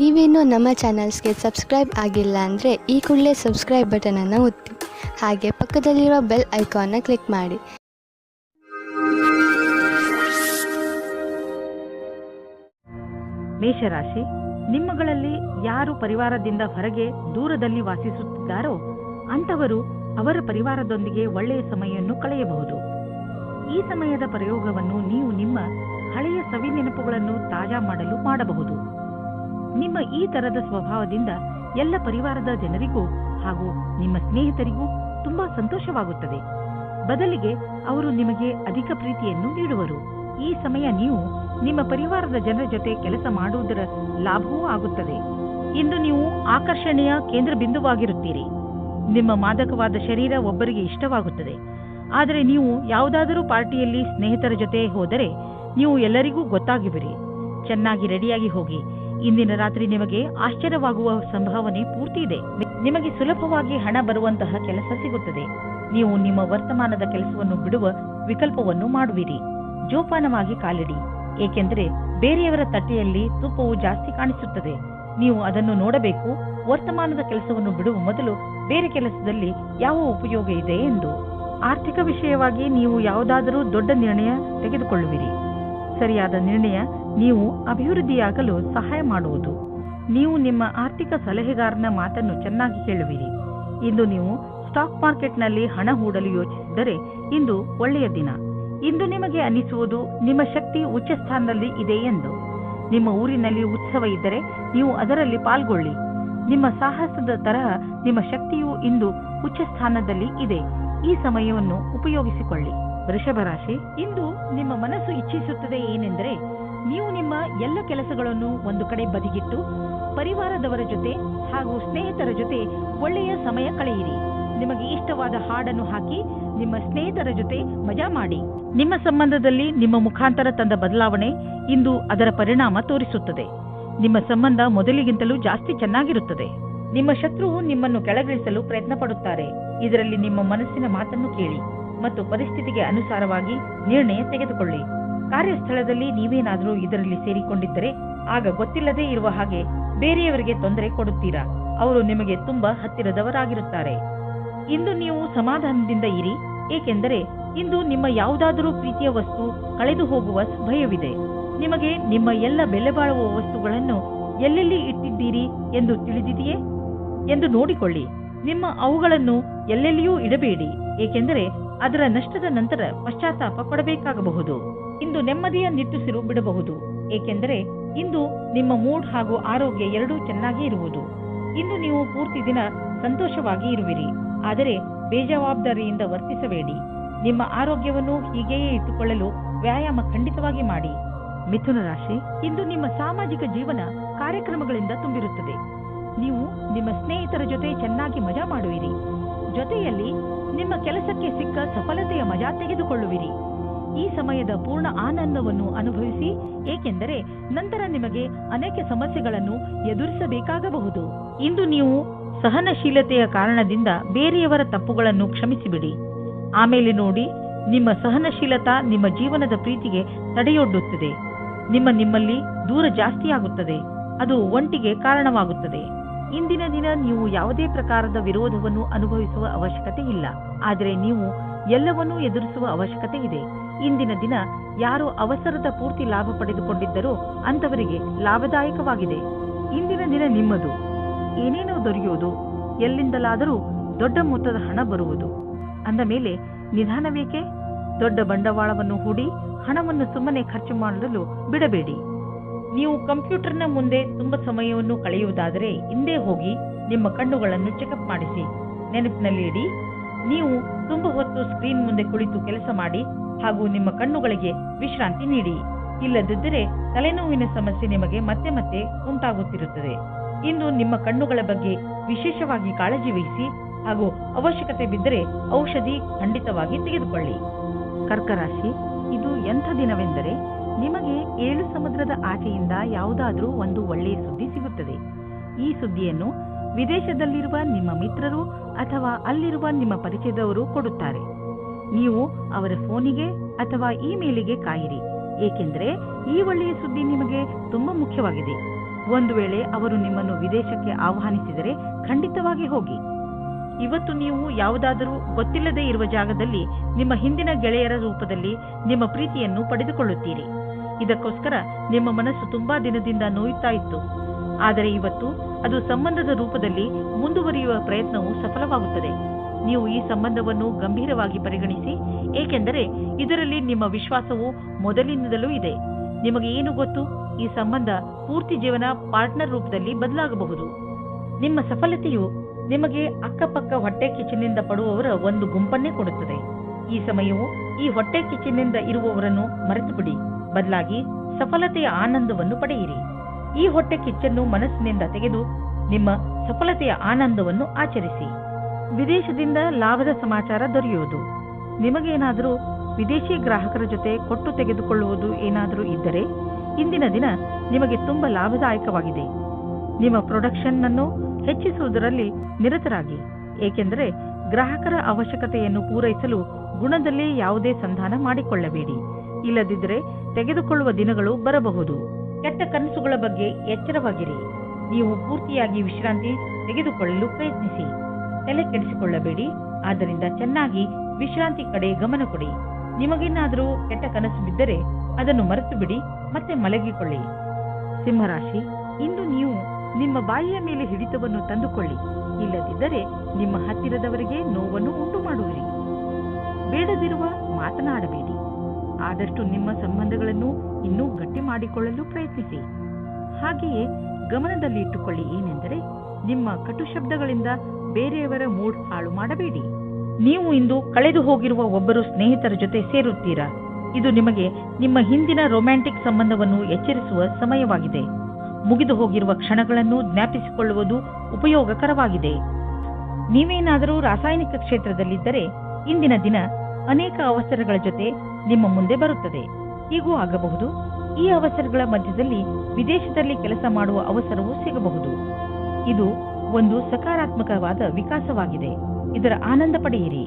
ನೀವೇನೂ ನಮ್ಮ ಚಾನಲ್ಸ್ಗೆ ಸಬ್ಸ್ಕ್ರೈಬ್ ಆಗಿಲ್ಲ ಅಂದರೆ ಈ ಕೂಡಲೇ ಸಬ್ಸ್ಕ್ರೈಬ್ ಬಟನನ್ನು ಒತ್ತಿ, ಹಾಗೆ ಪಕ್ಕದಲ್ಲಿರುವ ಬೆಲ್ ಐಕಾನ್ನ ಕ್ಲಿಕ್ ಮಾಡಿ. ಮೇಷರಾಶಿ, ನಿಮ್ಮಗಳಲ್ಲಿ ಯಾರು ಪರಿವಾರದಿಂದ ಹೊರಗೆ ದೂರದಲ್ಲಿ ವಾಸಿಸುತ್ತಿದ್ದಾರೋ ಅಂಥವರು ಅವರ ಪರಿವಾರದೊಂದಿಗೆ ಒಳ್ಳೆಯ ಸಮಯವನ್ನು ಕಳೆಯಬಹುದು. ಈ ಸಮಯದ ಪ್ರಯೋಗವನ್ನು ನೀವು ನಿಮ್ಮ ಹಳೆಯ ಸವಿ ನೆನಪುಗಳನ್ನು ತಾಜಾ ಮಾಡಲು ಮಾಡಬಹುದು. ನಿಮ್ಮ ಈ ತರದ ಸ್ವಭಾವದಿಂದ ಎಲ್ಲ ಪರಿವಾರದ ಜನರಿಗೂ ಹಾಗೂ ನಿಮ್ಮ ಸ್ನೇಹಿತರಿಗೂ ತುಂಬಾ ಸಂತೋಷವಾಗುತ್ತದೆ. ಬದಲಿಗೆ ಅವರು ನಿಮಗೆ ಅಧಿಕ ಪ್ರೀತಿಯನ್ನು ನೀಡುವರು. ಈ ಸಮಯ ನೀವು ನಿಮ್ಮ ಪರಿವಾರದ ಜನರ ಜೊತೆ ಕೆಲಸ ಮಾಡುವುದರ ಲಾಭವೂ ಆಗುತ್ತದೆ. ಇಂದು ನೀವು ಆಕರ್ಷಣೆಯ ಕೇಂದ್ರ ಬಿಂದುವಾಗಿರುತ್ತೀರಿ. ನಿಮ್ಮ ಮಾದಕವಾದ ಶರೀರ ಒಬ್ಬರಿಗೆ ಇಷ್ಟವಾಗುತ್ತದೆ. ಆದರೆ ನೀವು ಯಾವುದಾದರೂ ಪಾರ್ಟಿಯಲ್ಲಿ ಸ್ನೇಹಿತರ ಜೊತೆ ಹೋದರೆ ನೀವು ಎಲ್ಲರಿಗೂ ಗೊತ್ತಾಗಿಬಿರಿ. ಚೆನ್ನಾಗಿ ರೆಡಿಯಾಗಿ ಹೋಗಿ. ಇಂದಿನ ರಾತ್ರಿ ನಿಮಗೆ ಆಶ್ಚರ್ಯವಾಗುವ ಸಂಭಾವನೆ ಪೂರ್ತಿ ಇದೆ. ನಿಮಗೆ ಸುಲಭವಾಗಿ ಹಣ ಬರುವಂತಹ ಕೆಲಸ ಸಿಗುತ್ತದೆ. ನೀವು ನಿಮ್ಮ ವರ್ತಮಾನದ ಕೆಲಸವನ್ನು ಬಿಡುವ ವಿಕಲ್ಪವನ್ನು ಮಾಡುವಿರಿ. ಜೋಪಾನವಾಗಿ ಕಾಲಿಡಿ, ಏಕೆಂದರೆ ಬೇರೆಯವರ ತಟ್ಟೆಯಲ್ಲಿ ತುಪ್ಪವು ಜಾಸ್ತಿ ಕಾಣಿಸುತ್ತದೆ. ನೀವು ಅದನ್ನು ನೋಡಬೇಕು. ವರ್ತಮಾನದ ಕೆಲಸವನ್ನು ಬಿಡುವ ಮೊದಲು ಬೇರೆ ಕೆಲಸದಲ್ಲಿ ಯಾವ ಉಪಯೋಗ ಇದೆ ಎಂದು. ಆರ್ಥಿಕ ವಿಷಯವಾಗಿ ನೀವು ಯಾವುದಾದರೂ ದೊಡ್ಡ ನಿರ್ಣಯ ತೆಗೆದುಕೊಳ್ಳುವಿರಿ. ಸರಿಯಾದ ನಿರ್ಣಯ ನೀವು ಅಭಿವೃದ್ಧಿಯಾಗಲು ಸಹಾಯ ಮಾಡುವುದು. ನೀವು ನಿಮ್ಮ ಆರ್ಥಿಕ ಸಲಹೆಗಾರನ ಮಾತನ್ನು ಚೆನ್ನಾಗಿ ಕೇಳುವಿರಿ. ಇಂದು ನೀವು ಸ್ಟಾಕ್ ಮಾರ್ಕೆಟ್ನಲ್ಲಿ ಹಣ ಹೂಡಲು ಯೋಚಿಸಿದರೆ ಇಂದು ಒಳ್ಳೆಯ ದಿನ. ಇಂದು ನಿಮಗೆ ಅನಿಸುವುದು ನಿಮ್ಮ ಶಕ್ತಿ ಉಚ್ಚ ಸ್ಥಾನದಲ್ಲಿ ಇದೆ ಎಂದು. ನಿಮ್ಮ ಊರಿನಲ್ಲಿ ಉತ್ಸವ ಇದ್ದರೆ ನೀವು ಅದರಲ್ಲಿ ಪಾಲ್ಗೊಳ್ಳಿ. ನಿಮ್ಮ ಸಾಹಸದ ತರಹ ನಿಮ್ಮ ಶಕ್ತಿಯು ಇಂದು ಉಚ್ಚ ಸ್ಥಾನದಲ್ಲಿ ಇದೆ. ಈ ಸಮಯವನ್ನು ಉಪಯೋಗಿಸಿಕೊಳ್ಳಿ. ವೃಷಭ ರಾಶಿ, ಇಂದು ನಿಮ್ಮ ಮನಸ್ಸು ಇಚ್ಛಿಸುತ್ತದೆ ಏನೆಂದರೆ ನೀವು ನಿಮ್ಮ ಎಲ್ಲ ಕೆಲಸಗಳನ್ನು ಒಂದು ಕಡೆ ಬದಿಗಿಟ್ಟು ಪರಿವಾರದವರ ಜೊತೆ ಹಾಗೂ ಸ್ನೇಹಿತರ ಜೊತೆ ಒಳ್ಳೆಯ ಸಮಯ ಕಳೆಯಿರಿ. ನಿಮಗೆ ಇಷ್ಟವಾದ ಹಾಡನ್ನು ಹಾಕಿ ನಿಮ್ಮ ಸ್ನೇಹಿತರ ಜೊತೆ ಮಜಾ ಮಾಡಿ. ನಿಮ್ಮ ಸಂಬಂಧದಲ್ಲಿ ನಿಮ್ಮ ಮುಖಾಂತರ ತಂದ ಬದಲಾವಣೆ ಇಂದು ಅದರ ಪರಿಣಾಮ ತೋರಿಸುತ್ತದೆ. ನಿಮ್ಮ ಸಂಬಂಧ ಮೊದಲಿಗಿಂತಲೂ ಜಾಸ್ತಿ ಚೆನ್ನಾಗಿರುತ್ತದೆ. ನಿಮ್ಮ ಶತ್ರುವು ನಿಮ್ಮನ್ನು ಕೆಳಗಿಳಿಸಲು ಪ್ರಯತ್ನ ಪಡುತ್ತಾರೆ. ಇದರಲ್ಲಿ ನಿಮ್ಮ ಮನಸ್ಸಿನ ಮಾತನ್ನು ಕೇಳಿ ಮತ್ತು ಪರಿಸ್ಥಿತಿಗೆ ಅನುಸಾರವಾಗಿ ನಿರ್ಣಯ ತೆಗೆದುಕೊಳ್ಳಿ. ಕಾರ್ಯಸ್ಥಳದಲ್ಲಿ ನೀವೇನಾದರೂ ಇದರಲ್ಲಿ ಸೇರಿಕೊಂಡಿದ್ದರೆ ಆಗ ಗೊತ್ತಿಲ್ಲದೇ ಇರುವ ಹಾಗೆ ಬೇರೆಯವರಿಗೆ ತೊಂದರೆ ಕೊಡುತ್ತೀರಾ. ಅವರು ನಿಮಗೆ ತುಂಬಾ ಹತ್ತಿರದವರಾಗಿರುತ್ತಾರೆ. ಇಂದು ನೀವು ಸಮಾಧಾನದಿಂದ ಇರಿ, ಏಕೆಂದರೆ ಇಂದು ನಿಮ್ಮ ಯಾವುದಾದರೂ ಪ್ರೀತಿಯ ವಸ್ತು ಕಳೆದು ಹೋಗುವ ಭಯವಿದೆ. ನಿಮಗೆ ನಿಮ್ಮ ಎಲ್ಲ ಬೆಲೆ ಬಾಳುವ ವಸ್ತುಗಳನ್ನು ಎಲ್ಲೆಲ್ಲಿ ಇಟ್ಟಿದ್ದೀರಿ ಎಂದು ತಿಳಿದಿದೆಯೇ ಎಂದು ನೋಡಿಕೊಳ್ಳಿ. ನಿಮ್ಮ ಅವುಗಳನ್ನು ಎಲ್ಲೆಲ್ಲಿಯೂ ಇಡಬೇಡಿ, ಏಕೆಂದರೆ ಅದರ ನಷ್ಟದ ನಂತರ ಪಶ್ಚಾತ್ತಾಪ ಪಡಬೇಕಾಗಬಹುದು. ಇಂದು ನೆಮ್ಮದಿಯ ನಿಟ್ಟುಸಿರು ಬಿಡಬಹುದು, ಏಕೆಂದರೆ ಇಂದು ನಿಮ್ಮ ಮೂಡ್ ಹಾಗೂ ಆರೋಗ್ಯ ಎರಡೂ ಚೆನ್ನಾಗಿ ಇರುವುದು. ಇಂದು ನೀವು ಪೂರ್ತಿ ದಿನ ಸಂತೋಷವಾಗಿ ಇರುವಿರಿ, ಆದರೆ ಬೇಜವಾಬ್ದಾರಿಯಿಂದ ವರ್ತಿಸಬೇಡಿ. ನಿಮ್ಮ ಆರೋಗ್ಯವನ್ನು ಹೀಗೆಯೇ ಇಟ್ಟುಕೊಳ್ಳಲು ವ್ಯಾಯಾಮ ಖಂಡಿತವಾಗಿ ಮಾಡಿ. ಮಿಥುನ ರಾಶಿ, ಇಂದು ನಿಮ್ಮ ಸಾಮಾಜಿಕ ಜೀವನ ಕಾರ್ಯಕ್ರಮಗಳಿಂದ ತುಂಬಿರುತ್ತದೆ. ನೀವು ನಿಮ್ಮ ಸ್ನೇಹಿತರ ಜೊತೆ ಚೆನ್ನಾಗಿ ಮಜಾ ಮಾಡುವಿರಿ. ಜೊತೆಯಲ್ಲಿ ನಿಮ್ಮ ಕೆಲಸಕ್ಕೆ ಸಿಕ್ಕ ಸಫಲತೆಯ ಮಜಾ ತೆಗೆದುಕೊಳ್ಳುವಿರಿ. ಈ ಸಮಯದ ಪೂರ್ಣ ಆನಂದವನ್ನು ಅನುಭವಿಸಿ, ಏಕೆಂದರೆ ನಂತರ ನಿಮಗೆ ಅನೇಕ ಸಮಸ್ಯೆಗಳನ್ನು ಎದುರಿಸಬೇಕಾಗಬಹುದು. ಇಂದು ನೀವು ಸಹನಶೀಲತೆಯ ಕಾರಣದಿಂದ ಬೇರೆಯವರ ತಪ್ಪುಗಳನ್ನು ಕ್ಷಮಿಸಿಬಿಡಿ. ಆಮೇಲೆ ನೋಡಿ, ನಿಮ್ಮ ಸಹನಶೀಲತಾ ನಿಮ್ಮ ಜೀವನದ ಪ್ರೀತಿಗೆ ತಡೆಯೊಡ್ಡುತ್ತದೆ. ನಿಮ್ಮಲ್ಲಿ ದೂರ ಜಾಸ್ತಿಯಾಗುತ್ತದೆ. ಅದು ಒಂಟಿಗೆ ಕಾರಣವಾಗುತ್ತದೆ. ಇಂದಿನ ದಿನ ನೀವು ಯಾವುದೇ ಪ್ರಕಾರದ ವಿರೋಧವನ್ನು ಅನುಭವಿಸುವ ಅವಶ್ಯಕತೆ ಇಲ್ಲ, ಆದರೆ ನೀವು ಎಲ್ಲವನ್ನೂ ಎದುರಿಸುವ ಅವಶ್ಯಕತೆ ಇದೆ. ಇಂದಿನ ದಿನ ಯಾರು ಅವಸರದ ಪೂರ್ತಿ ಲಾಭ ಪಡೆದುಕೊಂಡಿದ್ದರೋ ಅಂತವರಿಗೆ ಲಾಭದಾಯಕವಾಗಿದೆ. ಇಂದಿನ ದಿನ ನಿಮ್ಮದು. ಏನೇನೋ ದೊರೆಯುವುದು, ಎಲ್ಲಿಂದಲಾದರೂ ದೊಡ್ಡ ಮೊತ್ತದ ಹಣ ಬರುವುದು. ಅಂದ ಮೇಲೆ ನಿಧಾನವೇಕೆ? ದೊಡ್ಡ ಬಂಡವಾಳವನ್ನು ಹೂಡಿ ಹಣವನ್ನು ಸುಮ್ಮನೆ ಖರ್ಚು ಮಾಡಲು ಬಿಡಬೇಡಿ. ನೀವು ಕಂಪ್ಯೂಟರ್ನ ಮುಂದೆ ತುಂಬಾ ಸಮಯವನ್ನು ಕಳೆಯುವುದಾದರೆ ಹಿಂದೆ ಹೋಗಿ ನಿಮ್ಮ ಕಣ್ಣುಗಳನ್ನು ಚೆಕಪ್ ಮಾಡಿಸಿ. ನೆನಪಿನಲ್ಲಿ ಇಡಿ, ನೀವು ತುಂಬಾ ಹೊತ್ತು ಸ್ಕ್ರೀನ್ ಮುಂದೆ ಕುಳಿತು ಕೆಲಸ ಮಾಡಿ ಹಾಗೂ ನಿಮ್ಮ ಕಣ್ಣುಗಳಿಗೆ ವಿಶ್ರಾಂತಿ ನೀಡಿ. ಇಲ್ಲದಿದ್ದರೆ ತಲೆನೋವಿನ ಸಮಸ್ಯೆ ನಿಮಗೆ ಮತ್ತೆ ಮತ್ತೆ ಉಂಟಾಗುತ್ತಿರುತ್ತದೆ. ಇಂದು ನಿಮ್ಮ ಕಣ್ಣುಗಳ ಬಗ್ಗೆ ವಿಶೇಷವಾಗಿ ಕಾಳಜಿ ವಹಿಸಿ ಹಾಗೂ ಅವಶ್ಯಕತೆ ಬಿದ್ದರೆ ಔಷಧಿ ಖಂಡಿತವಾಗಿ ತೆಗೆದುಕೊಳ್ಳಿ. ಕರ್ಕರಾಶಿ, ಇದು ಎಂಥ ದಿನವೆಂದರೆ ನಿಮಗೆ 7 ಸಮುದ್ರದ ಆಚೆಯಿಂದ ಯಾವುದಾದ್ರೂ ಒಂದು ಒಳ್ಳೆಯ ಸುದ್ದಿ ಸಿಗುತ್ತದೆ. ಈ ಸುದ್ದಿಯನ್ನು ವಿದೇಶದಲ್ಲಿರುವ ನಿಮ್ಮ ಮಿತ್ರರು ಅಥವಾ ಅಲ್ಲಿರುವ ನಿಮ್ಮ ಪರಿಚಯದವರು ಕೊಡುತ್ತಾರೆ. ನೀವು ಅವರ ಫೋನಿಗೆ ಅಥವಾ ಇಮೇಲಿಗೆ ಕಾಯಿರಿ, ಏಕೆಂದರೆ ಈ ಒಳ್ಳೆಯ ಸುದ್ದಿ ನಿಮಗೆ ತುಂಬಾ ಮುಖ್ಯವಾಗಿದೆ. ಒಂದು ವೇಳೆ ಅವರು ನಿಮ್ಮನ್ನು ವಿದೇಶಕ್ಕೆ ಆಹ್ವಾನಿಸಿದರೆ ಖಂಡಿತವಾಗಿ ಹೋಗಿ. ಇವತ್ತು ನೀವು ಯಾವುದಾದರೂ ಗೊತ್ತಿಲ್ಲದೆ ಇರುವ ಜಾಗದಲ್ಲಿ ನಿಮ್ಮ ಹಿಂದಿನ ಗೆಳೆಯರ ರೂಪದಲ್ಲಿ ನಿಮ್ಮ ಪ್ರೀತಿಯನ್ನು ಪಡೆದುಕೊಳ್ಳುತ್ತೀರಿ. ಇದಕ್ಕೋಸ್ಕರ ನಿಮ್ಮ ಮನಸ್ಸು ತುಂಬಾ ದಿನದಿಂದ ನೋಯುತ್ತಾ ಇತ್ತು. ಆದರೆ ಇವತ್ತು ಅದು ಸಂಬಂಧದ ರೂಪದಲ್ಲಿ ಮುಂದುವರಿಯುವ ಪ್ರಯತ್ನವು ಸಫಲವಾಗುತ್ತದೆ. ನೀವು ಈ ಸಂಬಂಧವನ್ನು ಗಂಭೀರವಾಗಿ ಪರಿಗಣಿಸಿ, ಏಕೆಂದರೆ ಇದರಲ್ಲಿ ನಿಮ್ಮ ವಿಶ್ವಾಸವು ಮೊದಲಿನಿಂದಲೂ ಇದೆ. ನಿಮಗೆ ಏನು ಗೊತ್ತು, ಈ ಸಂಬಂಧ ಪೂರ್ತಿ ಜೀವನ ಪಾರ್ಟ್ನರ್ ರೂಪದಲ್ಲಿ ಬದಲಾಗಬಹುದು. ನಿಮ್ಮ ಸಫಲತೆಯು ನಿಮಗೆ ಅಕ್ಕಪಕ್ಕ ಹೊಟ್ಟೆ ಕಿಚ್ಚಿನಿಂದ ಪಡುವವರ ಒಂದು ಗುಂಪನ್ನೇ ಕೊಡುತ್ತದೆ. ಈ ಸಮಯವು ಈ ಹೊಟ್ಟೆ ಕಿಚ್ಚಿನಿಂದ ಇರುವವರನ್ನು ಮರೆತು ಬಿಡಿ, ಬದಲಾಗಿ ಸಫಲತೆಯ ಆನಂದವನ್ನು ಪಡೆಯಿರಿ. ಈ ಹೊಟ್ಟೆ ಕಿಚ್ಚನ್ನು ಮನಸ್ಸಿನಿಂದ ತೆಗೆದು ನಿಮ್ಮ ಸಫಲತೆಯ ಆನಂದವನ್ನು ಆಚರಿಸಿ. ವಿದೇಶದಿಂದ ಲಾಭದ ಸಮಾಚಾರ ದೊರೆಯುವುದು. ನಿಮಗೇನಾದರೂ ವಿದೇಶಿ ಗ್ರಾಹಕರ ಜೊತೆ ಕೊಟ್ಟು ತೆಗೆದುಕೊಳ್ಳುವುದು ಏನಾದರೂ ಇದ್ದರೆ ಇಂದಿನ ದಿನ ನಿಮಗೆ ತುಂಬಾ ಲಾಭದಾಯಕವಾಗಿದೆ. ನಿಮ್ಮ ಪ್ರೊಡಕ್ಷನ್ ಅನ್ನು ಹೆಚ್ಚಿಸುವುದರಲ್ಲಿ ನಿರತರಾಗಿ, ಏಕೆಂದರೆ ಗ್ರಾಹಕರ ಅವಶ್ಯಕತೆಯನ್ನು ಪೂರೈಸಲು ಗುಣದಲ್ಲಿ ಯಾವುದೇ ಸಂಧಾನ ಮಾಡಿಕೊಳ್ಳಬೇಡಿ. ಇಲ್ಲದಿದ್ದರೆ ತೆಗೆದುಕೊಳ್ಳುವ ದಿನಗಳು ಬರಬಹುದು. ಕೆಟ್ಟ ಕನಸುಗಳ ಬಗ್ಗೆ ಎಚ್ಚರವಾಗಿರಿ. ನೀವು ಪೂರ್ತಿಯಾಗಿ ವಿಶ್ರಾಂತಿ ತೆಗೆದುಕೊಳ್ಳಲು ಪ್ರಯತ್ನಿಸಿ. ತಲೆ ಕೆಡಿಸಿಕೊಳ್ಳಬೇಡಿ. ಆದ್ದರಿಂದ ಚೆನ್ನಾಗಿ ವಿಶ್ರಾಂತಿ ಕಡೆ ಗಮನ ಕೊಡಿ. ನಿಮಗೇನಾದರೂ ಕೆಟ್ಟ ಕನಸು ಬಿದ್ದರೆ ಅದನ್ನು ಮರೆತು ಬಿಡಿ, ಮತ್ತೆ ಮಲಗಿಕೊಳ್ಳಿ. ಸಿಂಹರಾಶಿ, ಇಂದು ನೀವು ನಿಮ್ಮ ಬಾಯಿಯ ಮೇಲೆ ಹಿಡಿತವನ್ನು ತಂದುಕೊಳ್ಳಿ. ಇಲ್ಲದಿದ್ದರೆ ನಿಮ್ಮ ಹತ್ತಿರದವರಿಗೆ ನೋವನ್ನು ಉಂಟು ಮಾಡುವಿರಿ. ಬೇಡದಿರುವ ಮಾತನಾಡಬೇಡಿ. ಆದಷ್ಟು ನಿಮ್ಮ ಸಂಬಂಧಗಳನ್ನು ಇನ್ನೂ ಗಟ್ಟಿ ಮಾಡಿಕೊಳ್ಳಲು ಪ್ರಯತ್ನಿಸಿ. ಹಾಗೆಯೇ ಗಮನದಲ್ಲಿ ಇಟ್ಟುಕೊಳ್ಳಿ ಏನೆಂದರೆ, ನಿಮ್ಮ ಕಟು ಶಬ್ದಗಳಿಂದ ಬೇರೆಯವರ ಮೂಡ್ ಹಾಳು ಮಾಡಬೇಡಿ. ನೀವು ಇಂದು ಕಳೆದು ಹೋಗಿರುವ ಒಬ್ಬರು ಸ್ನೇಹಿತರ ಜೊತೆ ಸೇರುತ್ತೀರಾ. ಇದು ನಿಮಗೆ ನಿಮ್ಮ ಹಿಂದಿನ ರೊಮ್ಯಾಂಟಿಕ್ ಸಂಬಂಧವನ್ನು ಎಚ್ಚರಿಸುವ ಸಮಯವಾಗಿದೆ. ಮುಗಿದು ಹೋಗಿರುವ ಕ್ಷಣಗಳನ್ನು ಜ್ಞಾಪಿಸಿಕೊಳ್ಳುವುದು ಉಪಯೋಗಕರವಾಗಿದೆ. ನೀವೇನಾದರೂ ರಾಸಾಯನಿಕ ಕ್ಷೇತ್ರದಲ್ಲಿದ್ದರೆ ಇಂದಿನ ದಿನ ಅನೇಕ ಅವಸರಗಳ ಜೊತೆ ನಿಮ್ಮ ಮುಂದೆ ಬರುತ್ತದೆ. ಹೀಗೂ ಆಗಬಹುದು. ಈ ಅವಸರಗಳ ಮಧ್ಯದಲ್ಲಿ ವಿದೇಶದಲ್ಲಿ ಕೆಲಸ ಮಾಡುವ ಅವಸರವೂ ಸಿಗಬಹುದು. ಇದು ಒಂದು ಸಕಾರಾತ್ಮಕವಾದ ವಿಕಾಸವಾಗಿದೆ. ಇದರ ಆನಂದ ಪಡೆಯಿರಿ.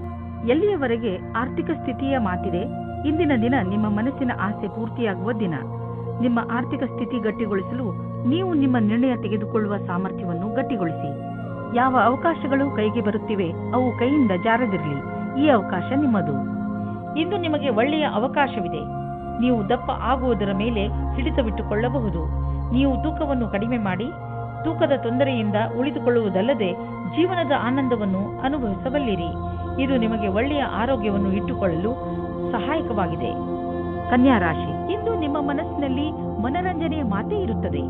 ಎಲ್ಲಿಯವರೆಗೆ ಆರ್ಥಿಕ ಸ್ಥಿತಿಯ ಮಾತಿದೆ, ಇಂದಿನ ದಿನ ನಿಮ್ಮ ಮನಸ್ಸಿನ ಆಸೆ ಪೂರ್ತಿಯಾಗುವ ದಿನ. ನಿಮ್ಮ ಆರ್ಥಿಕ ಸ್ಥಿತಿ ಗಟ್ಟಿಗೊಳಿಸಲು ನೀವು ನಿಮ್ಮ ನಿರ್ಣಯ ತೆಗೆದುಕೊಳ್ಳುವ ಸಾಮರ್ಥ್ಯವನ್ನು ಗಟ್ಟಿಗೊಳಿಸಿ. ಯಾವ ಅವಕಾಶಗಳು ಕೈಗೆ ಬರುತ್ತಿವೆ ಅವು ಕೈಯಿಂದ ಜಾರದಿರಲಿ. ಈ ಅವಕಾಶ ನಿಮ್ಮದು. ಇಂದು ನಿಮಗೆ ಒಳ್ಳೆಯ ಅವಕಾಶವಿದೆ. ನೀವು ದಪ್ಪ ಆಗುವುದರ ಮೇಲೆ ಹಿಡಿತವಿಟ್ಟುಕೊಳ್ಳಬಹುದು. ನೀವು ತೂಕವನ್ನು ಕಡಿಮೆ ಮಾಡಿ ತೂಕದ ತೊಂದರೆಯಿಂದ ಉಳಿದುಕೊಳ್ಳುವುದಲ್ಲದೆ ಜೀವನದ ಆನಂದವನ್ನು ಅನುಭವಿಸಬಲ್ಲಿರಿ. ಇದು ನಿಮಗೆ ಒಳ್ಳೆಯ ಆರೋಗ್ಯವನ್ನು ಇಟ್ಟುಕೊಳ್ಳಲು ಸಹಾಯಕವಾಗಿದೆ. ಕನ್ಯಾ ರಾಶಿ, ಇಂದು ನಿಮ್ಮ ಮನಸ್ಸಿನಲ್ಲಿ ಮನರಂಜನೆಯ ಮಾತೇ ಇರುತ್ತದೆ.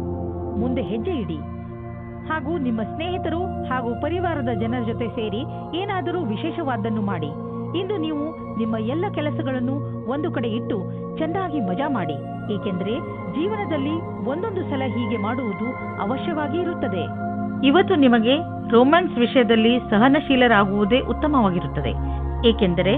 ಮುಂದೆ ಹೆಜ್ಜೆ ಇಡಿ ಹಾಗೂ ನಿಮ್ಮ ಸ್ನೇಹಿತರು ಹಾಗೂ ಪರಿವಾರದ ಜನರ ಜೊತೆ ಸೇರಿ ಏನಾದರೂ ವಿಶೇಷವಾದ್ದನ್ನು ಮಾಡಿ. ಇಂದು ನೀವು ನಿಮ್ಮ ಎಲ್ಲ ಕೆಲಸಗಳನ್ನು ಒಂದು ಕಡೆ ಇಟ್ಟು ಚೆನ್ನಾಗಿ ಮಜಾ ಮಾಡಿ, ಏಕೆಂದರೆ ಜೀವನದಲ್ಲಿ ಒಂದೊಂದು ಸಲ ಹೀಗೆ ಮಾಡುವುದು ಅವಶ್ಯವಾಗಿ ಇರುತ್ತದೆ. ಇವತ್ತು ನಿಮಗೆ ರೊಮ್ಯಾನ್ಸ್ ವಿಷಯದಲ್ಲಿ ಸಹನಶೀಲರಾಗುವುದೇ ಉತ್ತಮವಾಗಿರುತ್ತದೆ, ಏಕೆಂದರೆ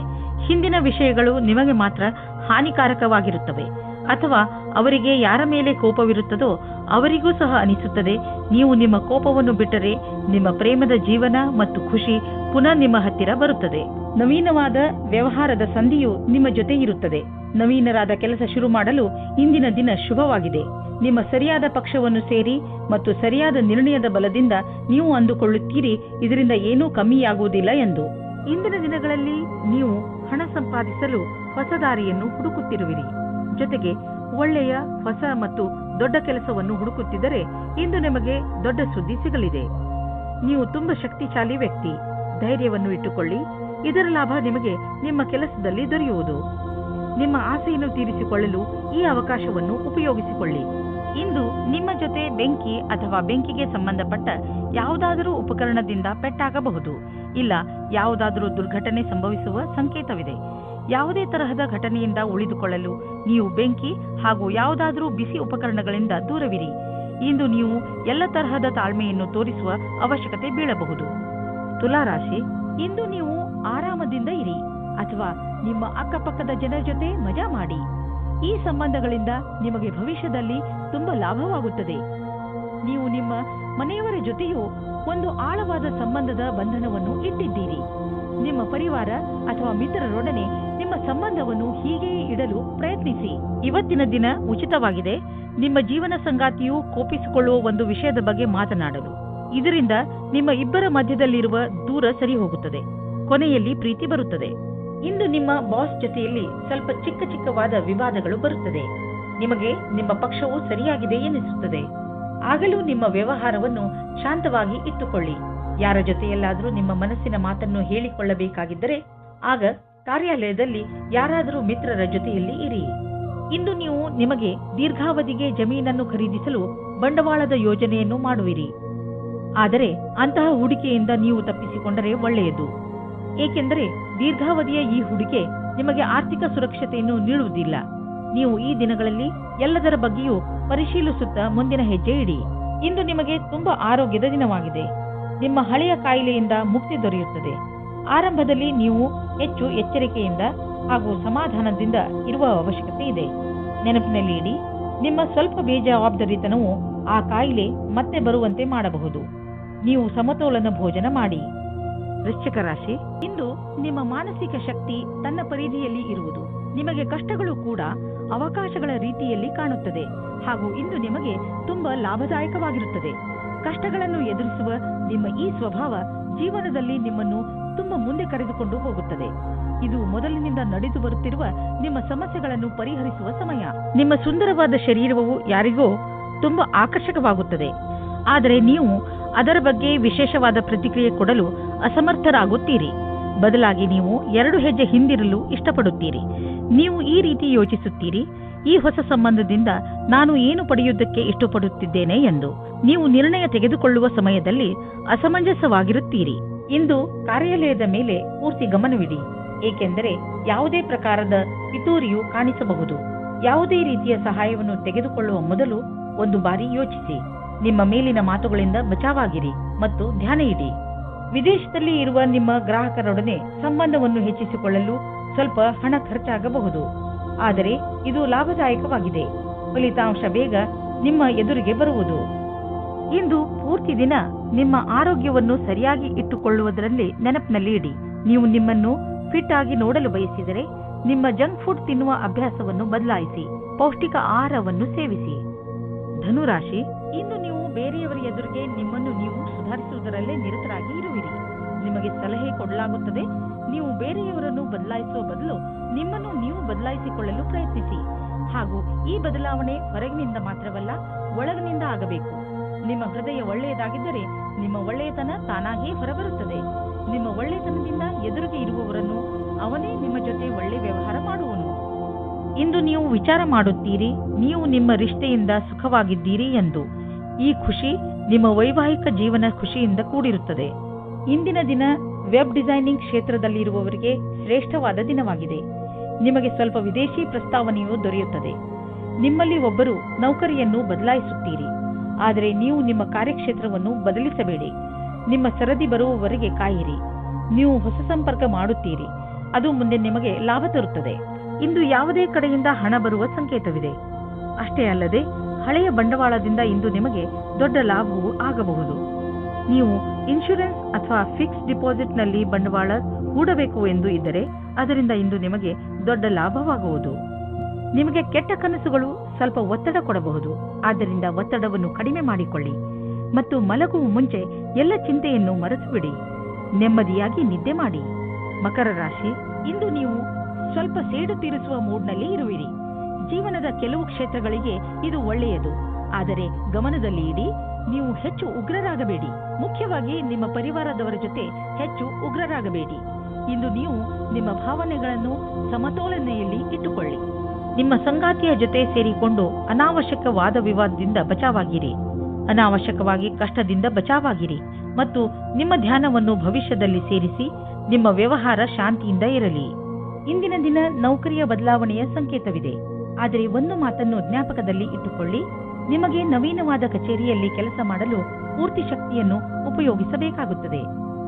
ಹಿಂದಿನ ವಿಷಯಗಳು ನಿಮಗೆ ಮಾತ್ರ ಹಾನಿಕಾರಕವಾಗಿರುತ್ತವೆ. ಅಥವಾ ಅವರಿಗೆ ಯಾರ ಮೇಲೆ ಕೋಪವಿರುತ್ತದೋ ಅವರಿಗೂ ಸಹ ಅನಿಸುತ್ತದೆ. ನೀವು ನಿಮ್ಮ ಕೋಪವನ್ನು ಬಿಟ್ಟರೆ ನಿಮ್ಮ ಪ್ರೇಮದ ಜೀವನ ಮತ್ತು ಖುಷಿ ಪುನಃ ನಿಮ್ಮ ಹತ್ತಿರ ಬರುತ್ತದೆ. ನವೀನವಾದ ವ್ಯವಹಾರದ ಸಂಧಿಯು ನಿಮ್ಮ ಜೊತೆ ಇರುತ್ತದೆ. ನವೀನರಾದ ಕೆಲಸ ಶುರು ಮಾಡಲು ಇಂದಿನ ದಿನ ಶುಭವಾಗಿದೆ. ನಿಮ್ಮ ಸರಿಯಾದ ಪಕ್ಷವನ್ನು ಸೇರಿ ಮತ್ತು ಸರಿಯಾದ ನಿರ್ಣಯದ ಬಲದಿಂದ ನೀವು ಅಂದುಕೊಳ್ಳುತ್ತೀರಿ ಇದರಿಂದ ಏನೂ ಕಮ್ಮಿಯಾಗುವುದಿಲ್ಲ ಎಂದು. ಇಂದಿನ ದಿನಗಳಲ್ಲಿ ನೀವು ಹಣ ಸಂಪಾದಿಸಲು ಹೊಸ ದಾರಿಯನ್ನು ಹುಡುಕುತ್ತಿರುವಿರಿ. ಜೊತೆಗೆ ಒಳ್ಳೆಯ ಹೊಸ ಮತ್ತು ದೊಡ್ಡ ಕೆಲಸವನ್ನು ಹುಡುಕುತ್ತಿದ್ದರೆ ಇಂದು ನಿಮಗೆ ದೊಡ್ಡ ಸುದ್ದಿ ಸಿಗಲಿದೆ. ನೀವು ತುಂಬಾ ಶಕ್ತಿಶಾಲಿ ವ್ಯಕ್ತಿ. ಧೈರ್ಯವನ್ನು ಇಟ್ಟುಕೊಳ್ಳಿ. ಇದರ ಲಾಭ ನಿಮಗೆ ನಿಮ್ಮ ಕೆಲಸದಲ್ಲಿ ದೊರೆಯುವುದು. ನಿಮ್ಮ ಆಸೆಯನ್ನು ತೀರಿಸಿಕೊಳ್ಳಲು ಈ ಅವಕಾಶವನ್ನು ಉಪಯೋಗಿಸಿಕೊಳ್ಳಿ. ಇಂದು ನಿಮ್ಮ ಜೊತೆ ಬೆಂಕಿ ಅಥವಾ ಬೆಂಕಿಗೆ ಸಂಬಂಧಪಟ್ಟ ಯಾವುದಾದರೂ ಉಪಕರಣದಿಂದ ಪೆಟ್ಟಾಗಬಹುದು. ಇಲ್ಲ ಯಾವುದಾದರೂ ದುರ್ಘಟನೆ ಸಂಭವಿಸುವ ಸಂಕೇತವಿದೆ. ಯಾವುದೇ ತರಹದ ಘಟನೆಯಿಂದ ಉಳಿದುಕೊಳ್ಳಲು ನೀವು ಬೆಂಕಿ ಹಾಗೂ ಯಾವುದಾದರೂ ಬಿಸಿ ಉಪಕರಣಗಳಿಂದ ದೂರವಿರಿ. ಇಂದು ನೀವು ಎಲ್ಲ ತರಹದ ತಾಳ್ಮೆಯನ್ನು ತೋರಿಸುವ ಅವಶ್ಯಕತೆ ಬೀಳಬಹುದು. ತುಲಾರಾಶಿ, ಇಂದು ನೀವು ಆರಾಮದಿಂದ ಇರಿ ಅಥವಾ ನಿಮ್ಮ ಅಕ್ಕಪಕ್ಕದ ಜನರ ಜೊತೆ ಮಜಾ ಮಾಡಿ. ಈ ಸಂಬಂಧಗಳಿಂದ ನಿಮಗೆ ಭವಿಷ್ಯದಲ್ಲಿ ತುಂಬಾ ಲಾಭವಾಗುತ್ತದೆ. ನೀವು ನಿಮ್ಮ ಮನೆಯವರ ಜೊತೆಯೂ ಒಂದು ಆಳವಾದ ಸಂಬಂಧದ ಬಂಧನವನ್ನು ಇಟ್ಟಿದ್ದೀರಿ. ನಿಮ್ಮ ಪರಿವಾರ ಅಥವಾ ಮಿತ್ರರೊಡನೆ ನಿಮ್ಮ ಸಂಬಂಧವನ್ನು ಹೀಗೆಯೇ ಇಡಲು ಪ್ರಯತ್ನಿಸಿ. ಇವತ್ತಿನ ದಿನ ಉಚಿತವಾಗಿದೆ. ನಿಮ್ಮ ಜೀವನ ಸಂಗಾತಿಯು ಕೋಪಿಸಿಕೊಳ್ಳುವ ಒಂದು ವಿಷಯದ ಬಗ್ಗೆ ಮಾತನಾಡಲು. ಇದರಿಂದ ನಿಮ್ಮ ಇಬ್ಬರ ಮಧ್ಯದಲ್ಲಿರುವ ದೂರ ಸರಿ ಹೋಗುತ್ತದೆ. ಕೊನೆಯಲ್ಲಿ ಪ್ರೀತಿ ಬರುತ್ತದೆ. ಇಂದು ನಿಮ್ಮ ಬಾಸ್ ಜೊತೆಯಲ್ಲಿ ಸ್ವಲ್ಪ ಚಿಕ್ಕವಾದ ವಿವಾದಗಳು ಬರುತ್ತದೆ. ನಿಮಗೆ ನಿಮ್ಮ ಪಕ್ಷವು ಸರಿಯಾಗಿದೆ ಎನಿಸುತ್ತದೆ. ಆಗಲೂ ನಿಮ್ಮ ವ್ಯವಹಾರವನ್ನು ಶಾಂತವಾಗಿ ಇಟ್ಟುಕೊಳ್ಳಿ. ಯಾರ ಜೊತೆಯಲ್ಲಾದರೂ ನಿಮ್ಮ ಮನಸ್ಸಿನ ಮಾತನ್ನು ಹೇಳಿಕೊಳ್ಳಬೇಕಾಗಿದ್ದರೆ ಆಗ ಕಾರ್ಯಾಲಯದಲ್ಲಿ ಯಾರಾದರೂ ಮಿತ್ರರ ಜೊತೆಯಲ್ಲಿ ಇರಿ. ಇಂದು ನೀವು ನಿಮಗೆ ದೀರ್ಘಾವಧಿಗೆ ಜಮೀನನ್ನು ಖರೀದಿಸಲು ಬಂಡವಾಳದ ಯೋಜನೆಯನ್ನು ಮಾಡುವಿರಿ. ಆದರೆ ಅಂತಹ ಹೂಡಿಕೆಯಿಂದ ನೀವು ತಪ್ಪಿಸಿಕೊಂಡರೆ ಒಳ್ಳೆಯದು. ಏಕೆಂದರೆ ದೀರ್ಘಾವಧಿಯ ಈ ಹೂಡಿಕೆ ನಿಮಗೆ ಆರ್ಥಿಕ ಸುರಕ್ಷತೆಯನ್ನು ನೀಡುವುದಿಲ್ಲ. ನೀವು ಈ ದಿನಗಳಲ್ಲಿ ಎಲ್ಲದರ ಬಗ್ಗೆಯೂ ಪರಿಶೀಲಿಸುತ್ತಾ ಮುಂದಿನ ಹೆಜ್ಜೆ ಇಡಿ. ಇಂದು ನಿಮಗೆ ತುಂಬಾ ಆರೋಗ್ಯದ ದಿನವಾಗಿದೆ. ನಿಮ್ಮ ಹಳೆಯ ಕಾಯಿಲೆಯಿಂದ ಮುಕ್ತಿ ದೊರೆಯುತ್ತದೆ. ಆರಂಭದಲ್ಲಿ ನೀವು ಹೆಚ್ಚು ಎಚ್ಚರಿಕೆಯಿಂದ ಹಾಗೂ ಸಮಾಧಾನದಿಂದ ಇರುವ ಅವಶ್ಯಕತೆ ಇದೆ. ನೆನಪಿನಲ್ಲಿ ಇಡಿ, ನಿಮ್ಮ ಸ್ವಲ್ಪ ಬೇಜವಾಬ್ದಾರಿತನವು ಆ ಕಾಯಿಲೆ ಮತ್ತೆ ಬರುವಂತೆ ಮಾಡಬಹುದು. ನೀವು ಸಮತೋಲನ ಭೋಜನ ಮಾಡಿ. ವೃಶ್ಚಿಕ ರಾಶಿ, ಇಂದು ನಿಮ್ಮ ಮಾನಸಿಕ ಶಕ್ತಿ ತನ್ನ ಪರಿಧಿಯಲ್ಲಿ ಇರುವುದು. ನಿಮಗೆ ಕಷ್ಟಗಳು ಕೂಡ ಅವಕಾಶಗಳ ರೀತಿಯಲ್ಲಿ ಕಾಣುತ್ತದೆ ಹಾಗೂ ಇಂದು ನಿಮಗೆ ತುಂಬಾ ಲಾಭದಾಯಕವಾಗಿರುತ್ತದೆ. ಕಷ್ಟಗಳನ್ನು ಎದುರಿಸುವ ನಿಮ್ಮ ಈ ಸ್ವಭಾವ ಜೀವನದಲ್ಲಿ ನಿಮ್ಮನ್ನು ತುಂಬಾ ಮುಂದೆ ಕರೆದುಕೊಂಡು ಹೋಗುತ್ತದೆ. ಇದು ಮೊದಲಿನಿಂದ ನಡೆದು ಬರುತ್ತಿರುವ ನಿಮ್ಮ ಸಮಸ್ಯೆಗಳನ್ನು ಪರಿಹರಿಸುವ ಸಮಯ. ನಿಮ್ಮ ಸುಂದರವಾದ ಶರೀರವು ಯಾರಿಗೋ ತುಂಬಾ ಆಕರ್ಷಕವಾಗುತ್ತದೆ. ಆದರೆ ನೀವು ಅದರ ಬಗ್ಗೆ ವಿಶೇಷವಾದ ಪ್ರತಿಕ್ರಿಯೆ ಕೊಡಲು ಅಸಮರ್ಥರಾಗುತ್ತೀರಿ. ಬದಲಾಗಿ ನೀವು 2 ಹೆಜ್ಜೆ ಹಿಂದಿರಲು ಇಷ್ಟಪಡುತ್ತೀರಿ. ನೀವು ಈ ರೀತಿ ಯೋಚಿಸುತ್ತೀರಿ, ಈ ಹೊಸ ಸಂಬಂಧದಿಂದ ನಾನು ಏನು ಪಡೆಯುವುದಕ್ಕೆ ಇಷ್ಟಪಡುತ್ತಿದ್ದೇನೆ ಎಂದು. ನೀವು ನಿರ್ಣಯ ತೆಗೆದುಕೊಳ್ಳುವ ಸಮಯದಲ್ಲಿ ಅಸಮಂಜಸವಾಗಿರುತ್ತೀರಿ. ಇಂದು ಕಾರ್ಯಾಲಯದ ಮೇಲೆ ಪೂರ್ತಿ ಗಮನವಿಡಿ. ಏಕೆಂದರೆ ಯಾವುದೇ ಪ್ರಕಾರದ ಪಿತೂರಿಯು ಕಾಣಿಸಬಹುದು. ಯಾವುದೇ ರೀತಿಯ ಸಹಾಯವನ್ನು ತೆಗೆದುಕೊಳ್ಳುವ ಮೊದಲು ಒಂದು ಬಾರಿ ಯೋಚಿಸಿ. ನಿಮ್ಮ ಮೇಲಿನ ಮಾತುಗಳಿಂದ ಬಚಾವಾಗಿರಿ ಮತ್ತು ಧ್ಯಾನ ಇಡಿ. ವಿದೇಶದಲ್ಲಿ ಇರುವ ನಿಮ್ಮ ಗ್ರಾಹಕರೊಡನೆ ಸಂಬಂಧವನ್ನು ಹೆಚ್ಚಿಸಿಕೊಳ್ಳಲು ಸ್ವಲ್ಪ ಹಣ ಖರ್ಚಾಗಬಹುದು. ಆದರೆ ಇದು ಲಾಭದಾಯಕವಾಗಿದೆ. ಫಲಿತಾಂಶ ಬೇಗ ನಿಮ್ಮ ಎದುರಿಗೆ ಬರುವುದು. ಇಂದು ಪೂರ್ತಿ ದಿನ ನಿಮ್ಮ ಆರೋಗ್ಯವನ್ನು ಸರಿಯಾಗಿ ಇಟ್ಟುಕೊಳ್ಳುವುದರಲ್ಲಿ ನೆನಪಿನಲ್ಲಿ ಇಡಿ. ನೀವು ನಿಮ್ಮನ್ನು ಫಿಟ್ ಆಗಿ ನೋಡಲು ಬಯಸಿದರೆ ನಿಮ್ಮ ಜಂಕ್ ಫುಡ್ ತಿನ್ನುವ ಅಭ್ಯಾಸವನ್ನು ಬದಲಾಯಿಸಿ. ಪೌಷ್ಟಿಕ ಆಹಾರವನ್ನು ಸೇವಿಸಿ. ಧನುರಾಶಿ, ಇಂದು ನೀವು ಬೇರೆಯವರ ಎದುರಿಗೆ ನಿಮ್ಮನ್ನು ನೀವು ಸುಧಾರಿಸುವುದರಲ್ಲೇ ನಿರತರಾಗಿ ಇರುವಿರಿ. ನಿಮಗೆ ಸಲಹೆ ಕೊಡಲಾಗುತ್ತದೆ. ನೀವು ಬೇರೆಯವರನ್ನು ಬದಲಾಯಿಸುವ ಬದಲು ನಿಮ್ಮನ್ನು ನೀವು ಬದಲಾಯಿಸಿಕೊಳ್ಳಲು ಪ್ರಯತ್ನಿಸಿ. ಹಾಗೂ ಈ ಬದಲಾವಣೆ ಹೊರಗಿನಿಂದ ಮಾತ್ರವಲ್ಲ, ಒಳಗಿನಿಂದ ಆಗಬೇಕು. ನಿಮ್ಮ ಹೃದಯ ಒಳ್ಳೆಯದಾಗಿದ್ದರೆ ನಿಮ್ಮ ಒಳ್ಳೆಯತನ ತಾನಾಗಿಯೇ ಹೊರಬರುತ್ತದೆ. ನಿಮ್ಮ ಒಳ್ಳೆಯತನದಿಂದ ಎದುರಿಗೆ ಇರುವವರನ್ನು ಅವನೇ ನಿಮ್ಮ ಜೊತೆ ಒಳ್ಳೆ ವ್ಯವಹಾರ ಮಾಡುವನು. ಇಂದು ನೀವು ವಿಚಾರ ಮಾಡುತ್ತೀರಿ, ನೀವು ನಿಮ್ಮ ರಿಶ್ತೆಯಿಂದ ಸುಖವಾಗಿದ್ದೀರಿ ಎಂದು. ಈ ಖುಷಿ ನಿಮ್ಮ ವೈವಾಹಿಕ ಜೀವನ ಖುಷಿಯಿಂದ ಕೂಡಿರುತ್ತದೆ. ಇಂದಿನ ದಿನ ವೆಬ್ ಡಿಸೈನಿಂಗ್ ಕ್ಷೇತ್ರದಲ್ಲಿರುವವರಿಗೆ ಶ್ರೇಷ್ಠವಾದ ದಿನವಾಗಿದೆ. ನಿಮಗೆ ಸ್ವಲ್ಪ ವಿದೇಶಿ ಪ್ರಸ್ತಾವನೆಯು ದೊರೆಯುತ್ತದೆ. ನಿಮ್ಮಲ್ಲಿ ಒಬ್ಬರು ನೌಕರಿಯನ್ನು ಬದಲಾಯಿಸುತ್ತೀರಿ. ಆದರೆ ನೀವು ನಿಮ್ಮ ಕಾರ್ಯಕ್ಷೇತ್ರವನ್ನು ಬದಲಿಸಬೇಡಿ. ನಿಮ್ಮ ಸರದಿ ಬರುವವರೆಗೆ ಕಾಯಿರಿ. ನೀವು ಹೊಸ ಸಂಪರ್ಕ ಮಾಡುತ್ತೀರಿ. ಅದು ಮುಂದೆ ನಿಮಗೆ ಲಾಭ ತರುತ್ತದೆ. ಇಂದು ಯಾವುದೇ ಕಡೆಯಿಂದ ಹಣ ಬರುವ ಸಂಕೇತವಿದೆ. ಅಷ್ಟೇ ಅಲ್ಲದೆ ಹಳೆಯ ಬಂಡವಾಳದಿಂದ ಇಂದು ನಿಮಗೆ ದೊಡ್ಡ ಲಾಭವೂ ಆಗಬಹುದು. ನೀವು ಇನ್ಶೂರೆನ್ಸ್ ಅಥವಾ ಫಿಕ್ಸ್ ಡಿಪಾಸಿಟ್ನಲ್ಲಿ ಬಂಡವಾಳ ಹೂಡಬೇಕು ಎಂದು ಇದ್ದರೆ ಅದರಿಂದ ಇಂದು ನಿಮಗೆ ದೊಡ್ಡ ಲಾಭವಾಗುವುದು. ನಿಮಗೆ ಕೆಟ್ಟ ಕನಸುಗಳು ಸ್ವಲ್ಪ ಒತ್ತಡ ಕೊಡಬಹುದು. ಆದ್ದರಿಂದ ಒತ್ತಡವನ್ನು ಕಡಿಮೆ ಮಾಡಿಕೊಳ್ಳಿ ಮತ್ತು ಮಲಗುವ ಮುಂಚೆ ಎಲ್ಲ ಚಿಂತೆಯನ್ನು ಮರೆತುಬಿಡಿ. ನೆಮ್ಮದಿಯಾಗಿ ನಿದ್ದೆ ಮಾಡಿ. ಮಕರ ರಾಶಿ, ಇಂದು ನೀವು ಸ್ವಲ್ಪ ಸೇಡು ತೀರಿಸುವ ಮೂಡ್ನಲ್ಲಿ ಇರುವಿರಿ. ಜೀವನದ ಕೆಲವು ಕ್ಷೇತ್ರಗಳಿಗೆ ಇದು ಒಳ್ಳೆಯದು. ಆದರೆ ಗಮನದಲ್ಲಿ ಇಡಿ, ನೀವು ಹೆಚ್ಚು ಉಗ್ರರಾಗಬೇಡಿ. ಮುಖ್ಯವಾಗಿ ನಿಮ್ಮ ಪರಿವಾರದವರ ಜೊತೆ ಹೆಚ್ಚು ಉಗ್ರರಾಗಬೇಡಿ. ಇಂದು ನೀವು ನಿಮ್ಮ ಭಾವನೆಗಳನ್ನು ಸಮತೋಲನೆಯಲ್ಲಿ ಇಟ್ಟುಕೊಳ್ಳಿ. ನಿಮ್ಮ ಸಂಗಾತಿಯ ಜೊತೆ ಸೇರಿಕೊಂಡು ಅನಾವಶ್ಯಕ ವಾದ ವಿವಾದದಿಂದ ಬಚಾವಾಗಿರಿ. ಅನಾವಶ್ಯಕವಾಗಿ ಕಷ್ಟದಿಂದ ಬಚಾವಾಗಿರಿ ಮತ್ತು ನಿಮ್ಮ ಧ್ಯಾನವನ್ನು ಭವಿಷ್ಯದಲ್ಲಿ ಸೇರಿಸಿ. ನಿಮ್ಮ ವ್ಯವಹಾರ ಶಾಂತಿಯಿಂದ ಇರಲಿ. ಇಂದಿನ ದಿನ ನೌಕರಿಯ ಬದಲಾವಣೆಯ ಸಂಕೇತವಿದೆ. ಆದರೆ ಒಂದು ಮಾತನ್ನು ಜ್ಞಾಪಕದಲ್ಲಿ ಇಟ್ಟುಕೊಳ್ಳಿ, ನಿಮಗೆ ನವೀನವಾದ ಕಚೇರಿಯಲ್ಲಿ ಕೆಲಸ ಮಾಡಲು ಪೂರ್ತಿ ಶಕ್ತಿಯನ್ನು ಉಪಯೋಗಿಸಬೇಕಾಗುತ್ತದೆ.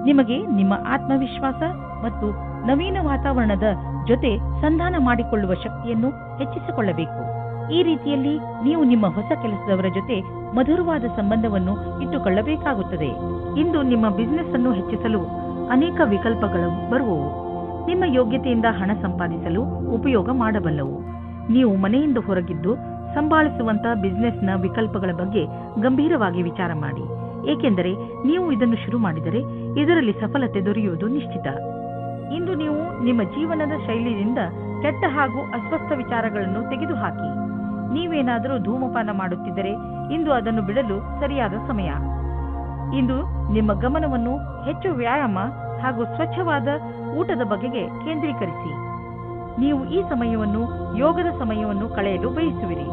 ನಿಮಗೆ ನಿಮ್ಮ ಆತ್ಮವಿಶ್ವಾಸ ಮತ್ತು ನವೀನ ವಾತಾವರಣದ ಜೊತೆ ಸಂಧಾನ ಮಾಡಿಕೊಳ್ಳುವ ಶಕ್ತಿಯನ್ನು ಹೆಚ್ಚಿಸಿಕೊಳ್ಳಬೇಕು. ಈ ರೀತಿಯಲ್ಲಿ ನೀವು ನಿಮ್ಮ ಹೊಸ ಕೆಲಸದವರ ಜೊತೆ ಮಧುರವಾದ ಸಂಬಂಧವನ್ನು ಇಟ್ಟುಕೊಳ್ಳಬೇಕಾಗುತ್ತದೆ. ಇಂದು ನಿಮ್ಮ ಬಿಸಿನೆಸ್ ಅನ್ನು ಹೆಚ್ಚಿಸಲು ಅನೇಕ ವಿಕಲ್ಪಗಳು ಬರುವವು. ನಿಮ್ಮ ಯೋಗ್ಯತೆಯಿಂದ ಹಣ ಸಂಪಾದಿಸಲು ಉಪಯೋಗ ಮಾಡಬಲ್ಲವು. ನೀವು ಮನೆಯಿಂದ ಹೊರಗಿದ್ದು ಸಂಭಾಳಿಸುವಂತಹ ಬಿಸಿನೆಸ್ನ ವಿಕಲ್ಪಗಳ ಬಗ್ಗೆ ಗಂಭೀರವಾಗಿ ವಿಚಾರ ಮಾಡಿ, ಏಕೆಂದರೆ ನೀವು ಇದನ್ನು ಶುರು ಮಾಡಿದರೆ ಇದರಲ್ಲಿ ಸಫಲತೆ ದೊರೆಯುವುದು ನಿಶ್ಚಿತ. ಇಂದು ನೀವು ನಿಮ್ಮ ಜೀವನದ ಶೈಲಿಯಿಂದ ಕೆಟ್ಟ ಹಾಗೂ ಅಸ್ವಸ್ಥ ವಿಚಾರಗಳನ್ನು ತೆಗೆದುಹಾಕಿ. ನೀವೇನಾದರೂ ಧೂಮಪಾನ ಮಾಡುತ್ತಿದ್ದರೆ ಇಂದು ಅದನ್ನು ಬಿಡಲು ಸರಿಯಾದ ಸಮಯ. ಇಂದು ನಿಮ್ಮ ಗಮನವನ್ನು ಹೆಚ್ಚು ವ್ಯಾಯಾಮ ಹಾಗೂ ಸ್ವಚ್ಛವಾದ ಊಟದ ಬಗೆಗೆ ಕೇಂದ್ರೀಕರಿಸಿ. ನೀವು ಈ ಸಮಯವನ್ನು ಯೋಗದ ಸಮಯವನ್ನು ಕಳೆಯಲು ಬಯಸುವಿರಿ,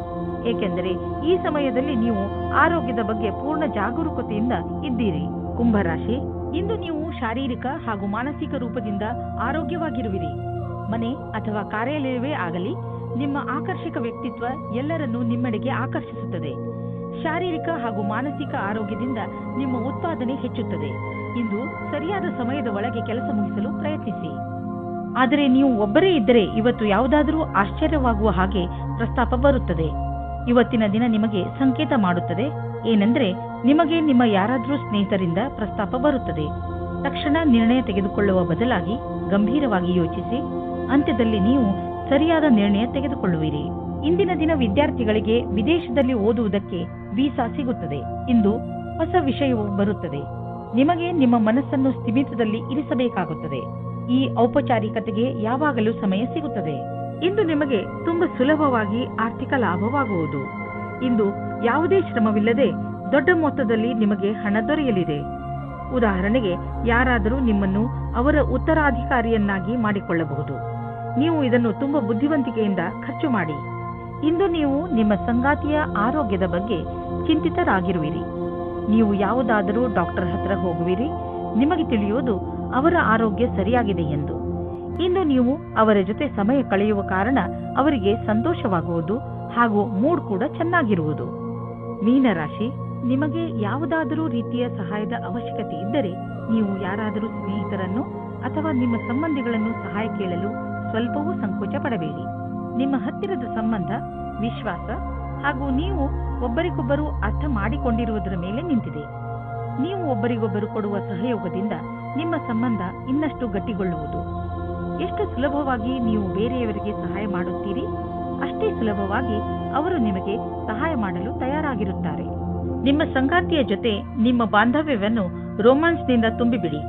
ಏಕೆಂದರೆ ಈ ಸಮಯದಲ್ಲಿ ನೀವು ಆರೋಗ್ಯದ ಬಗ್ಗೆ ಪೂರ್ಣ ಜಾಗರೂಕತೆಯಿಂದ ಇದ್ದೀರಿ. ಕುಂಭರಾಶಿ, ಇಂದು ನೀವು ಶಾರೀರಿಕ ಹಾಗೂ ಮಾನಸಿಕ ರೂಪದಿಂದ ಆರೋಗ್ಯವಾಗಿರುವಿರಿ. ಮನೆ ಅಥವಾ ಕಾರ್ಯಾಲಯವೇ ಆಗಲಿ, ನಿಮ್ಮ ಆಕರ್ಷಕ ವ್ಯಕ್ತಿತ್ವ ಎಲ್ಲರನ್ನೂ ನಿಮ್ಮೆಡೆಗೆ ಆಕರ್ಷಿಸುತ್ತದೆ. ಶಾರೀರಿಕ ಹಾಗೂ ಮಾನಸಿಕ ಆರೋಗ್ಯದಿಂದ ನಿಮ್ಮ ಉತ್ಪಾದನೆ ಹೆಚ್ಚುತ್ತದೆ. ಇಂದು ಸರಿಯಾದ ಸಮಯದ ಒಳಗೆ ಕೆಲಸ ಮುಗಿಸಲು ಪ್ರಯತ್ನಿಸಿ. ಆದರೆ ನೀವು ಒಬ್ಬರೇ ಇದ್ದರೆ ಇವತ್ತು ಯಾವುದಾದರೂ ಆಶ್ಚರ್ಯವಾಗುವ ಹಾಗೆ ಪ್ರಸ್ತಾಪ ಬರುತ್ತದೆ. ಇವತ್ತಿನ ದಿನ ನಿಮಗೆ ಸಂಕೇತ ಮಾಡುತ್ತದೆ ಏನೆಂದರೆ, ನಿಮಗೆ ನಿಮ್ಮ ಯಾರಾದರೂ ಸ್ನೇಹಿತರಿಂದ ಪ್ರಸ್ತಾಪ ಬರುತ್ತದೆ. ತಕ್ಷಣ ನಿರ್ಣಯ ತೆಗೆದುಕೊಳ್ಳುವ ಬದಲಾಗಿ ಗಂಭೀರವಾಗಿ ಯೋಚಿಸಿ ಅಂತ್ಯದಲ್ಲಿ ನೀವು ಸರಿಯಾದ ನಿರ್ಣಯ ತೆಗೆದುಕೊಳ್ಳುವಿರಿ. ಇಂದಿನ ದಿನ ವಿದ್ಯಾರ್ಥಿಗಳಿಗೆ ವಿದೇಶದಲ್ಲಿ ಓದುವುದಕ್ಕೆ ವೀಸಾ ಸಿಗುತ್ತದೆ. ಇಂದು ಹೊಸ ವಿಷಯವು ಬರುತ್ತದೆ. ನಿಮಗೆ ನಿಮ್ಮ ಮನಸ್ಸನ್ನು ಸ್ಥಿಮಿತದಲ್ಲಿ ಇರಿಸಬೇಕಾಗುತ್ತದೆ. ಈ ಔಪಚಾರಿಕತೆಗೆ ಯಾವಾಗಲೂ ಸಮಯ ಸಿಗುತ್ತದೆ. ಇಂದು ನಿಮಗೆ ತುಂಬಾ ಸುಲಭವಾಗಿ ಆರ್ಥಿಕ ಲಾಭವಾಗುವುದು. ಇಂದು ಯಾವುದೇ ಶ್ರಮವಿಲ್ಲದೆ ದೊಡ್ಡ ಮೊತ್ತದಲ್ಲಿ ನಿಮಗೆ ಹಣ ದೊರೆಯಲಿದೆ. ಉದಾಹರಣೆಗೆ, ಯಾರಾದರೂ ನಿಮ್ಮನ್ನು ಅವರ ಉತ್ತರಾಧಿಕಾರಿಯನ್ನಾಗಿ ಮಾಡಿಕೊಳ್ಳಬಹುದು. ನೀವು ಇದನ್ನು ತುಂಬಾ ಬುದ್ಧಿವಂತಿಕೆಯಿಂದ ಖರ್ಚು ಮಾಡಿ. ಇಂದು ನೀವು ನಿಮ್ಮ ಸಂಗಾತಿಯ ಆರೋಗ್ಯದ ಬಗ್ಗೆ ಚಿಂತಿತರಾಗಿರುವಿರಿ. ನೀವು ಯಾವುದಾದರೂ ಡಾಕ್ಟರ್ ಹತ್ರ ಹೋಗುವಿರಿ. ನಿಮಗೆ ತಿಳಿಯುವುದು ಅವರ ಆರೋಗ್ಯ ಸರಿಯಾಗಿದೆ ಎಂದು. ಇಂದು ನೀವು ಅವರ ಜೊತೆ ಸಮಯ ಕಳೆಯುವ ಕಾರಣ ಅವರಿಗೆ ಸಂತೋಷವಾಗುವುದು ಹಾಗೂ ಮೂಡ್ ಕೂಡ ಚೆನ್ನಾಗಿರುವುದು. ಮೀನರಾಶಿ, ನಿಮಗೆ ಯಾವುದಾದರೂ ರೀತಿಯ ಸಹಾಯದ ಅವಶ್ಯಕತೆ ಇದ್ದರೆ ನೀವು ಯಾರಾದರೂ ಸ್ನೇಹಿತರನ್ನು ಅಥವಾ ನಿಮ್ಮ ಸಂಬಂಧಿಗಳನ್ನು ಸಹಾಯ ಕೇಳಲು ಸ್ವಲ್ಪವೂ ಸಂಕೋಚ ಪಡಬೇಡಿ. ನಿಮ್ಮ ಹತ್ತಿರದ ಸಂಬಂಧ, ವಿಶ್ವಾಸ ಹಾಗೂ ನೀವು ಒಬ್ಬರಿಗೊಬ್ಬರು ಅರ್ಥ ಮಾಡಿಕೊಂಡಿರುವುದರ ಮೇಲೆ ನಿಂತಿದೆ. ನೀವು ಒಬ್ಬರಿಗೊಬ್ಬರು ಕೊಡುವ ಸಹಯೋಗದಿಂದ ನಿಮ್ಮ ಸಂಬಂಧ ಇನ್ನಷ್ಟು ಗಟ್ಟಿಗೊಳ್ಳುವುದು. ಎಷ್ಟು ಸುಲಭವಾಗಿ ನೀವು ಬೇರೆಯವರಿಗೆ ಸಹಾಯ ಮಾಡುತ್ತೀರಿ, ಅಷ್ಟೇ ಸುಲಭವಾಗಿ ಅವರು ನಿಮಗೆ ಸಹಾಯ ಮಾಡಲು ತಯಾರಾಗಿರುತ್ತಾರೆ. ನಿಮ್ಮ ಸಂಗಾತಿಯ ಜೊತೆ ನಿಮ್ಮ ಬಾಂಧವ್ಯವನ್ನು ರೋಮಾನ್ಸ್ನಿಂದ ತುಂಬಿಬಿಡಿ,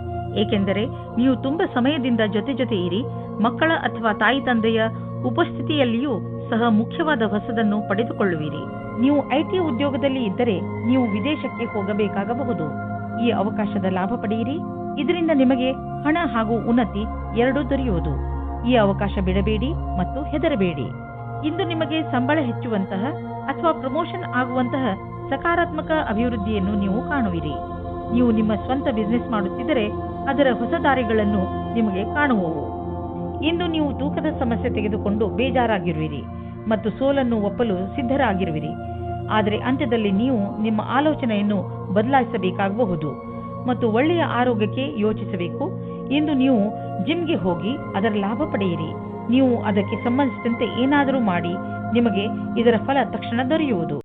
ಏಕೆಂದರೆ ನೀವು ತುಂಬಾ ಸಮಯದಿಂದ ಜೊತೆ ಇರಿ. ಮಕ್ಕಳ ಅಥವಾ ತಾಯಿ ತಂದೆಯ ಉಪಸ್ಥಿತಿಯಲ್ಲಿಯೂ ಸಹ ಮುಖ್ಯವಾದ ಹೊಸದನ್ನು ಪಡೆದುಕೊಳ್ಳುವಿರಿ. ನೀವು ಐಟಿ ಉದ್ಯೋಗದಲ್ಲಿ ಇದ್ದರೆ ನೀವು ವಿದೇಶಕ್ಕೆ ಹೋಗಬೇಕಾಗಬಹುದು. ಈ ಅವಕಾಶದ ಲಾಭ ಪಡೆಯಿರಿ. ಇದರಿಂದ ನಿಮಗೆ ಹಣ ಹಾಗೂ ಉನ್ನತಿ ಎರಡೂ ದೊರೆಯುವುದು. ಈ ಅವಕಾಶ ಬಿಡಬೇಡಿ ಮತ್ತು ಹೆದರಬೇಡಿ. ಇಂದು ನಿಮಗೆ ಸಂಬಳ ಹೆಚ್ಚುವಂತಹ ಅಥವಾ ಪ್ರಮೋಷನ್ ಆಗುವಂತಹ ಸಕಾರಾತ್ಮಕ ಅಭಿವೃದ್ಧಿಯನ್ನು ನೀವು ಕಾಣುವಿರಿ. ನೀವು ನಿಮ್ಮ ಸ್ವಂತ ಬಿಸಿನೆಸ್ ಮಾಡುತ್ತಿದ್ದರೆ ಅದರ ಹೊಸ ದಾರಿಗಳನ್ನು ನಿಮಗೆ ಕಾಣುವವು. ಇಂದು ನೀವು ತೂಕದ ಸಮಸ್ಯೆ ತೆಗೆದುಕೊಂಡು ಬೇಜಾರಾಗಿರುವಿರಿ ಮತ್ತು ಸೋಲನ್ನು ಒಪ್ಪಲು ಸಿದ್ಧರಾಗಿರುವಿರಿ. ಆದರೆ ಅಂತ್ಯದಲ್ಲಿ ನೀವು ನಿಮ್ಮ ಆಲೋಚನೆಯನ್ನು ಬದಲಾಯಿಸಬೇಕಾಗಬಹುದು ಮತ್ತು ಒಳ್ಳೆಯ ಆರೋಗ್ಯಕ್ಕೆ ಯೋಚಿಸಬೇಕು. ಇಂದು ನೀವು ಜಿಮ್ಗೆ ಹೋಗಿ ಅದರ ಲಾಭ ಪಡೆಯಿರಿ. ನೀವು ಅದಕ್ಕೆ ಸಂಬಂಧಿಸಿದಂತೆ ಏನಾದರೂ ಮಾಡಿ, ನಿಮಗೆ ಇದರ ಫಲ ತಕ್ಷಣ ದೊರೆಯುವುದು.